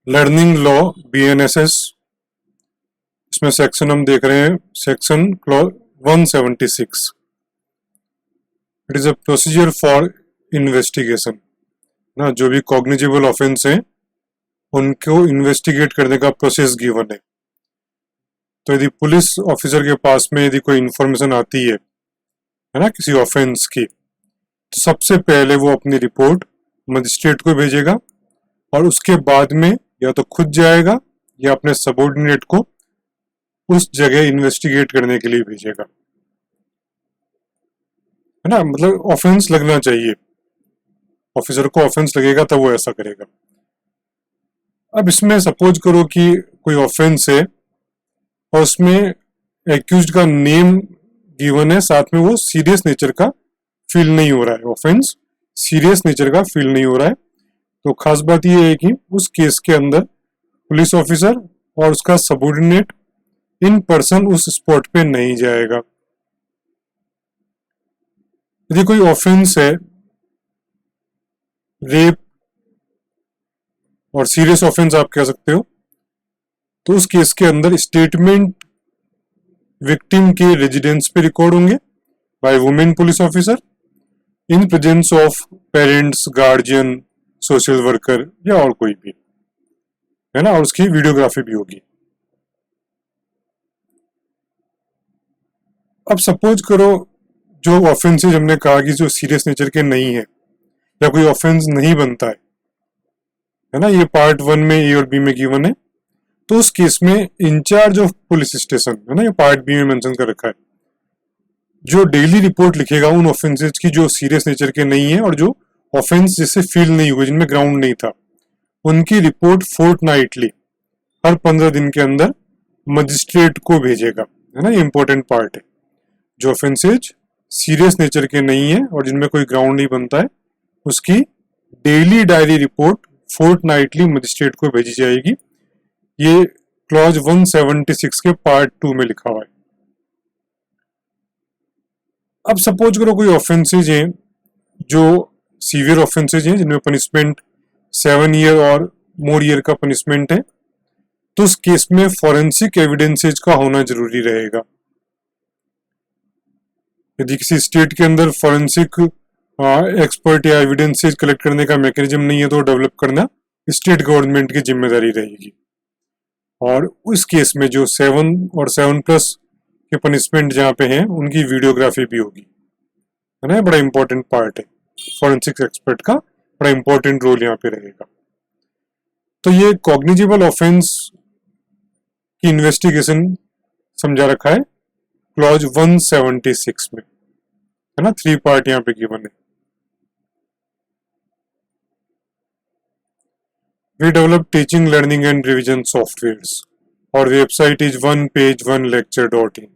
Learning law BNSS, इसमें section हम देख रहे हैं section clause 176। It is a procedure for investigation ना, जो भी कॉग्निजेबल ऑफेंस हैं उनको इन्वेस्टिगेट करने का प्रोसेस गिवन है। तो यदि पुलिस ऑफिसर के पास में यदि कोई इंफॉर्मेशन आती है ना किसी ऑफेंस की, तो सबसे पहले वो अपनी रिपोर्ट मजिस्ट्रेट को भेजेगा और उसके बाद में या तो खुद जाएगा या अपने सबऑर्डिनेट को उस जगह इन्वेस्टिगेट करने के लिए भेजेगा, है ना। मतलब ऑफेंस लगना चाहिए, ऑफिसर को ऑफेंस लगेगा तब वो ऐसा करेगा। अब इसमें सपोज करो कि कोई ऑफेंस है और उसमें एक्यूज्ड का नेम गिवन है, साथ में वो सीरियस नेचर का फील नहीं हो रहा है, ऑफेंस सीरियस नेचर का फील नहीं हो रहा है, तो खास बात यह है कि उस केस के अंदर पुलिस ऑफिसर और उसका सबऑर्डिनेट इन पर्सन उस स्पॉट पे नहीं जाएगा। यदि कोई ऑफेंस है रेप और सीरियस ऑफेंस आप कह सकते हो, तो उस केस के अंदर स्टेटमेंट विक्टिम के रेजिडेंस पे रिकॉर्ड होंगे by women police officer in presence of parents, guardian, social worker या और कोई भी, है ना, और उसकी वीडियोग्राफी भी होगी। अब सपोज करो जो ऑफेंसेज हमने कहा कि जो सीरियस नेचर के नहीं है या कोई ऑफेंस नहीं बनता है ना, ये पार्ट 1 में ए और बी में गिवन है, तो उस केस में इंचार्ज ऑफ पुलिस स्टेशन, है ना, ये पार्ट बी में मेंशन कर रखा है, जो डेली रिपोर्ट लिखेगा उन ऑफेंसेज की जो सीरियस नेचर के नहीं है और जो ऑफेंस जिससे फील नहीं हुए, जिनमें ग्राउंड नहीं था, उनकी रिपोर्ट फोर्टनाइटली हर 15 दिन के अंदर मजिस्ट्रेट को भेजेगा, है ना। ये इंपॉर्टेंट पार्ट है, जो ऑफेंसेज सीरियस नेचर के नहीं है और जिनमें कोई ग्राउंड नहीं बनता है, उसकी daily diary report fortnightly magistrate को भेजी जाएगी। ये क्लॉज 176 के पार्ट 2 में लिखा हुआ है। अब सपोज करो कोई ऑफेंसेज हैं जो सीवियर ऑफेंसेज हैं जिनमें पनिशमेंट 7 ईयर और मोर ईयर का पनिशमेंट है, तो उस केस में फॉरेंसिक एविडेंसेज का होना जरूरी रहेगा। यदि किसी स्टेट के अंदर फॉरेंसिक एक्सपर्ट या एविडेंसेज कलेक्ट करने का मैकेनिज्म नहीं है, तो डेवलप करना स्टेट गवर्नमेंट की जिम्मेदारी रहेगी। और उस केस में जो 7 और 7+ के पनिशमेंट जहाँ पे हैं उनकी वीडियोग्राफी भी होगी, है ना। बड़ा इंपॉर्टेंट पार्ट है, फॉरेंसिक एक्सपर्ट का बड़ा इंपॉर्टेंट रोल यहाँ पे रहेगा। तो ये कॉग्निजेबल ऑफेंस की इन्वेस्टिगेशन समझा रखा है क्लॉज 176 में, है ना। 3 पार्ट यहाँ पे गिवन है। We develop teaching, learning and revision softwares. Our website is onepage1lecture.in.